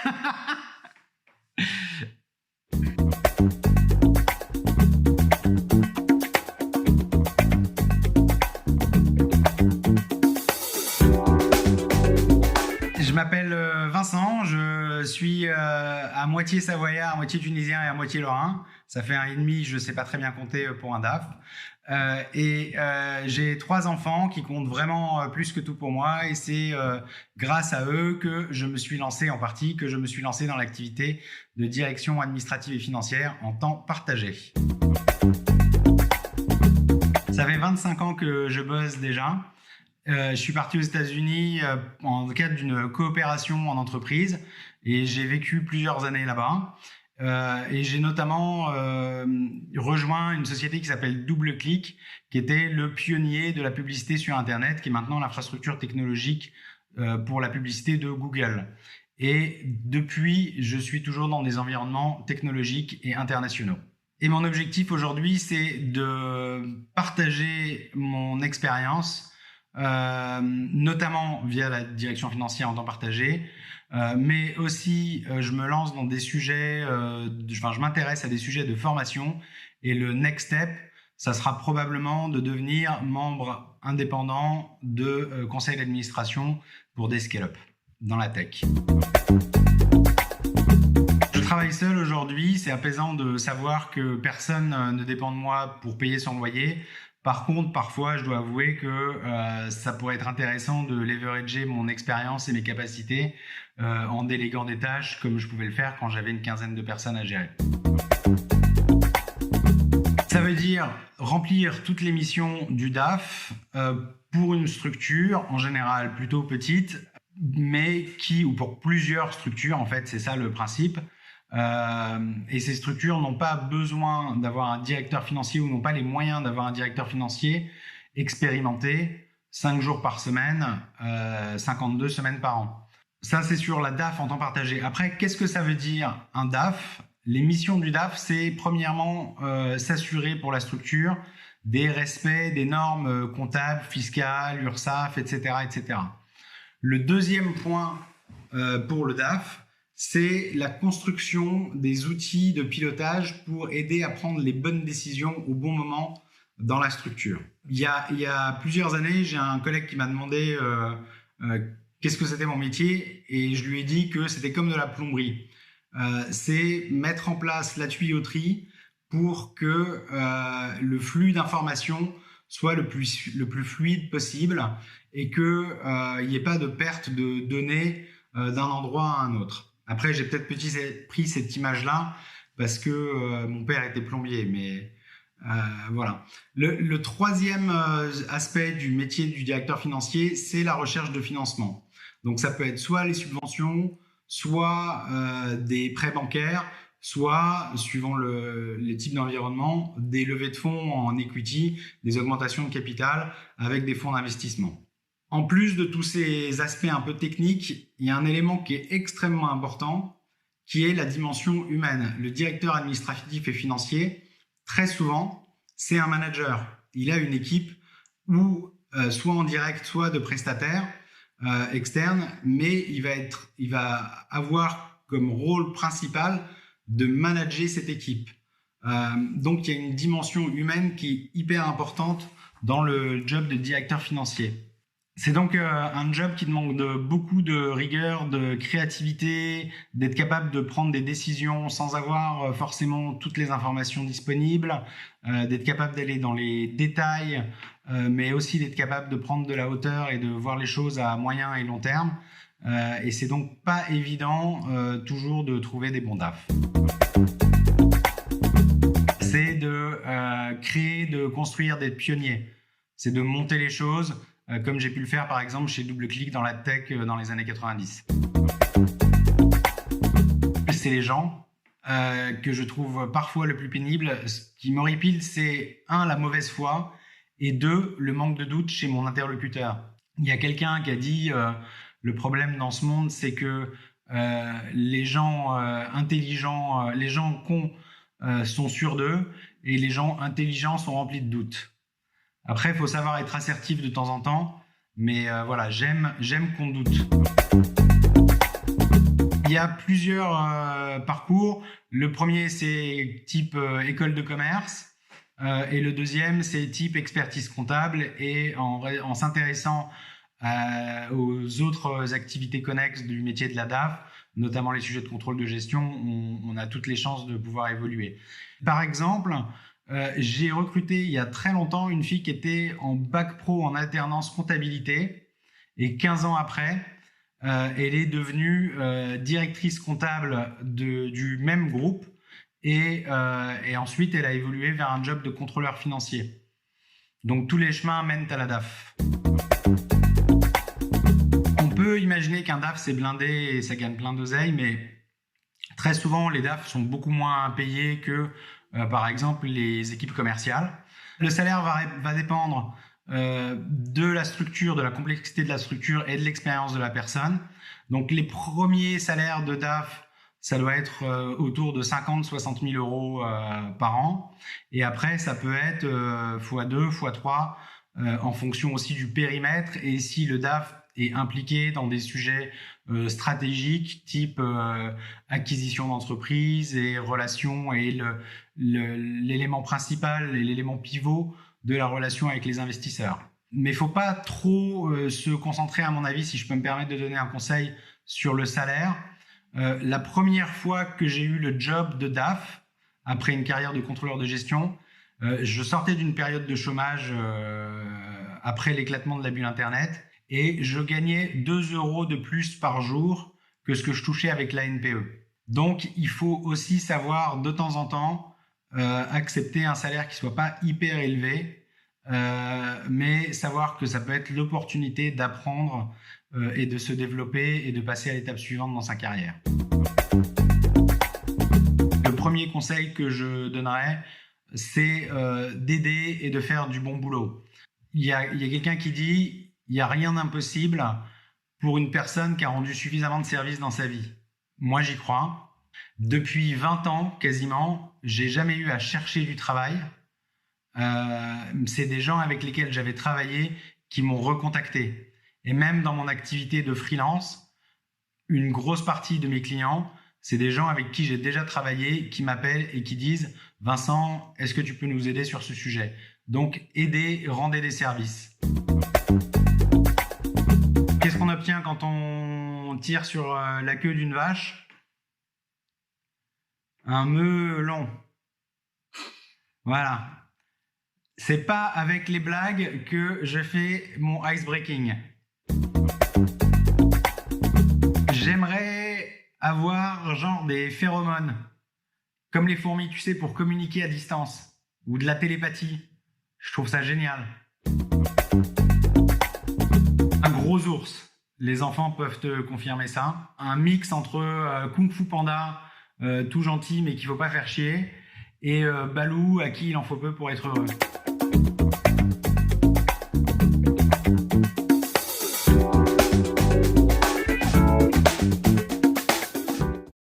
Je m'appelle Vincent, je suis à moitié savoyard, à moitié tunisien et à moitié lorrain. Ça fait 1,5, je ne sais pas très bien compter pour un DAF. J'ai 3 enfants qui comptent vraiment plus que tout pour moi, et c'est grâce à eux que je me suis lancé dans l'activité de direction administrative et financière en temps partagé. Ça fait 25 ans que je bosse déjà. Je suis parti aux États-Unis en cadre d'une coopération en entreprise et j'ai vécu plusieurs années là-bas. Et j'ai notamment rejoint une société qui s'appelle DoubleClick, qui était le pionnier de la publicité sur Internet, qui est maintenant l'infrastructure technologique pour la publicité de Google. Et depuis, je suis toujours dans des environnements technologiques et internationaux. Et mon objectif aujourd'hui, c'est de partager mon expérience, notamment via la direction financière en temps partagé, mais aussi je me lance dans des sujets, je m'intéresse à des sujets de formation, et le next step, ça sera probablement de devenir membre indépendant de conseil d'administration pour des scale-up dans la tech. Je travaille seul aujourd'hui, c'est apaisant de savoir que personne ne dépend de moi pour payer son loyer. Par contre, parfois, je dois avouer que ça pourrait être intéressant de leverager mon expérience et mes capacités en déléguant des tâches comme je pouvais le faire quand j'avais une quinzaine de personnes à gérer. Ça veut dire remplir toutes les missions du DAF pour une structure, en général plutôt petite, mais ou pour plusieurs structures, en fait, c'est ça le principe. Et ces structures n'ont pas besoin d'avoir un directeur financier ou n'ont pas les moyens d'avoir un directeur financier expérimenté 5 jours par semaine, 52 semaines par an. Ça, c'est sur la DAF en temps partagé. Après, qu'est-ce que ça veut dire un DAF? Les missions du DAF, c'est premièrement s'assurer pour la structure des respects des normes comptables, fiscales, URSSAF, etc., etc. Le deuxième point pour le DAF, c'est la construction des outils de pilotage pour aider à prendre les bonnes décisions au bon moment dans la structure. Il y a plusieurs années, j'ai un collègue qui m'a demandé qu'est-ce que c'était mon métier, et je lui ai dit que c'était comme de la plomberie. C'est mettre en place la tuyauterie pour que le flux d'informations soit le plus fluide possible et qu'il n'y ait pas de perte de données d'un endroit à un autre. Après, j'ai peut-être pris cette image-là parce que mon père était plombier, mais voilà. Le troisième aspect du métier du directeur financier, c'est la recherche de financement. Donc, ça peut être soit les subventions, soit des prêts bancaires, soit, suivant les types d'environnement, des levées de fonds en equity, des augmentations de capital avec des fonds d'investissement. En plus de tous ces aspects un peu techniques, il y a un élément qui est extrêmement important, qui est la dimension humaine. Le directeur administratif et financier, très souvent, c'est un manager. Il a une équipe où, soit en direct, soit de prestataires externes, mais il va avoir comme rôle principal de manager cette équipe. Donc, il y a une dimension humaine qui est hyper importante dans le job de directeur financier. C'est donc un job qui demande beaucoup de rigueur, de créativité, d'être capable de prendre des décisions sans avoir forcément toutes les informations disponibles, d'être capable d'aller dans les détails, mais aussi d'être capable de prendre de la hauteur et de voir les choses à moyen et long terme. Et c'est donc pas évident toujours de trouver des bons DAF. C'est de créer, de construire, d'être pionnier. C'est de monter les choses, comme j'ai pu le faire par exemple chez DoubleClick dans la tech dans les années 90. C'est les gens que je trouve parfois le plus pénible. Ce qui m'horripile, c'est 1, la mauvaise foi, et 2, le manque de doute chez mon interlocuteur. Il y a quelqu'un qui a dit le problème dans ce monde, c'est que les gens intelligents, les gens cons sont sûrs d'eux, et les gens intelligents sont remplis de doutes. Après, il faut savoir être assertif de temps en temps, mais voilà, j'aime qu'on doute. Il y a plusieurs parcours. Le premier, c'est type école de commerce. Et le deuxième, c'est type expertise comptable. Et en s'intéressant aux autres activités connexes du métier de la DAF, notamment les sujets de contrôle de gestion, on a toutes les chances de pouvoir évoluer. Par exemple, j'ai recruté il y a très longtemps une fille qui était en bac pro en alternance comptabilité. Et 15 ans après, elle est devenue directrice comptable du même groupe et ensuite elle a évolué vers un job de contrôleur financier. Donc tous les chemins mènent à la DAF. On peut imaginer qu'un DAF c'est blindé et ça gagne plein d'oseille, mais très souvent les DAF sont beaucoup moins payés que par exemple les équipes commerciales. Le salaire va dépendre de la structure, de la complexité de la structure et de l'expérience de la personne. Donc les premiers salaires de DAF, ça doit être autour de 50-60 000 euros par an. Et après, ça peut être x2, x3 en fonction aussi du périmètre et si le DAF est impliqué dans des sujets stratégiques type acquisition d'entreprise et relations et l'élément principal et l'élément pivot de la relation avec les investisseurs. Mais il ne faut pas trop se concentrer, à mon avis, si je peux me permettre de donner un conseil sur le salaire. La première fois que j'ai eu le job de DAF, après une carrière de contrôleur de gestion, je sortais d'une période de chômage après l'éclatement de la bulle Internet et je gagnais 2 euros de plus par jour que ce que je touchais avec la NPE. Donc, il faut aussi savoir de temps en temps accepter un salaire qui soit pas hyper élevé, mais savoir que ça peut être l'opportunité d'apprendre et de se développer et de passer à l'étape suivante dans sa carrière. Le premier conseil que je donnerais, c'est d'aider et de faire du bon boulot. Il y a quelqu'un qui dit « il n'y a rien d'impossible pour une personne qui a rendu suffisamment de services dans sa vie ». Moi, j'y crois. Depuis 20 ans, quasiment, j'ai jamais eu à chercher du travail. C'est des gens avec lesquels j'avais travaillé qui m'ont recontacté. Et même dans mon activité de freelance, une grosse partie de mes clients, c'est des gens avec qui j'ai déjà travaillé, qui m'appellent et qui disent « Vincent, est-ce que tu peux nous aider sur ce sujet ?» Donc, aidez, rendez des services. Qu'est-ce qu'on obtient quand on tire sur la queue d'une vache ? Un melon. Voilà. C'est pas avec les blagues que je fais mon ice breaking. J'aimerais avoir genre des phéromones, comme les fourmis, tu sais, pour communiquer à distance, ou de la télépathie. Je trouve ça génial. Un gros ours. Les enfants peuvent te confirmer ça. Un mix entre Kung Fu Panda, tout gentil mais qu'il faut pas faire chier, et Balou à qui il en faut peu pour être heureux.